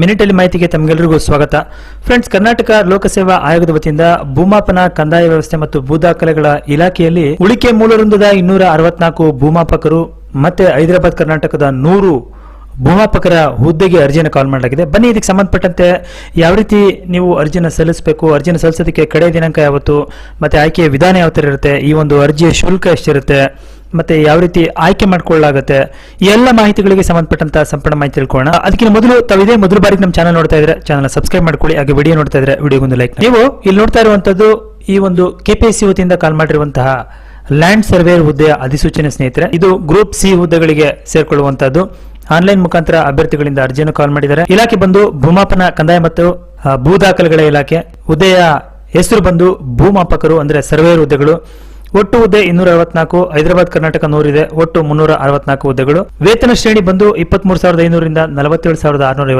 ಮಿನಿಟಲ್ಲಿ ಮಾಹಿತಿಗೆ ತಮಗೆಲ್ಲರಿಗೂ ಸ್ವಾಗತ. ಫ್ರೆಂಡ್ಸ್, ಕರ್ನಾಟಕ ಲೋಕಸೇವಾ ಆಯೋಗದ ವತಿಯಿಂದ ಭೂಮಾಪನ, ಕಂದಾಯ ವ್ಯವಸ್ಥೆ ಮತ್ತು ಭೂ ದಾಖಲೆಗಳ ಇಲಾಖೆಯಲ್ಲಿ ಉಳಿಕೆ ಮೂಲ ವೃಂದದ 264 ಭೂಮಾಪಕರು ಮತ್ತೆ ಹೈದರಾಬಾದ್ ಕರ್ನಾಟಕದ 100 ಭೂಮಾಪಕರ ಹುದ್ದೆಗೆ ಅರ್ಜಿಯನ್ನು ಕಾಲ್ ಮಾಡಲಾಗಿದೆ. ಬನ್ನಿ, ಇದಕ್ಕೆ ಸಂಬಂಧಪಟ್ಟಂತೆ ಯಾವ ರೀತಿ ನೀವು ಅರ್ಜಿಯನ್ನು ಸಲ್ಲಿಸಬೇಕು, ಅರ್ಜಿಯನ್ನು ಸಲ್ಲಿಸೋದಕ್ಕೆ ಕಡೆ ದಿನಾಂಕ ಯಾವತ್ತು, ಮತ್ತೆ ಆಯ್ಕೆಯ ವಿಧಾನ ಯಾವ ತರ ಇರುತ್ತೆ, ಈ ಒಂದು ಅರ್ಜಿಯ ಶುಲ್ಕ ಎಷ್ಟಿರುತ್ತೆ, ಮತ್ತೆ ಯಾವ ರೀತಿ ಆಯ್ಕೆ ಮಾಡ್ಕೊಳ್ಳಾಗುತ್ತೆ, ಈ ಎಲ್ಲ ಮಾಹಿತಿಗಳಿಗೆ ಸಂಬಂಧಪಟ್ಟಂತ ಸಂಪೂರ್ಣ ಮಾಹಿತಿ ತಿಳ್ಕೊಳ್ಳೋಣ. ಅದಕ್ಕಿಂತ ಮೊದಲು ತಾವಿದೇ ಮೊದಲ ಬಾರಿಗೆ ನಮ್ಮ ಚಾನಲ್ ನೋಡ್ತಾ ಇದ್ರೆ ಚಾನಲ್ ಸಬ್ಸ್ಕ್ರೈಬ್ ಮಾಡ್ಕೊಳ್ಳಿ. ಹಾಗೆ ವಿಡಿಯೋ ನೋಡ್ತಾ ಇದ್ರೆ ವಿಡಿಯೋಗೊಂದು ಲೈಕ್. ನೀವು ಇಲ್ಲಿ ನೋಡ್ತಾ ಇರುವಂತದ್ದು ಈ ಒಂದು ಕೆಪಿಎಸ್ಸಿ ವತಿಯಿಂದ ಕಾಲ್ ಮಾಡಿರುವಂತಹ ಲ್ಯಾಂಡ್ ಸರ್ವೇಯರ್ ಹುದ್ದೆಯ ಅಧಿಸೂಚನೆ ಸ್ನೇಹಿತರೆ. ಇದು ಗ್ರೂಪ್ ಸಿ ಹುದ್ದೆಗಳಿಗೆ ಸೇರ್ಕೊಳ್ಳುವಂತದ್ದು. ಆನ್ಲೈನ್ ಮುಖಾಂತರ ಅಭ್ಯರ್ಥಿಗಳಿಂದ ಅರ್ಜಿಯನ್ನು ಕಾಲ್ ಮಾಡಿದ್ದಾರೆ. ಇಲಾಖೆ ಬಂದು ಭೂಮಾಪನ, ಕಂದಾಯ ಮತ್ತು ಭೂ ದಾಖಲೆಗಳ ಇಲಾಖೆ. ಹುದ್ದೆಯ ಹೆಸರು ಬಂದು ಭೂಮಾಪಕರು ಅಂದ್ರೆ ಸರ್ವೇಯರ್ ಹುದ್ದೆಗಳು. ಒಟ್ಟು ಹುದ್ದೆ 264, ಹೈದರಾಬಾದ್ ಕರ್ನಾಟಕ 100 ಇದೆ. ಒಟ್ಟು 364 ಹುದ್ದೆಗಳು. ವೇತನ ಶ್ರೇಣಿ ಬಂದು 23,500 ರಿಂದ 47,650.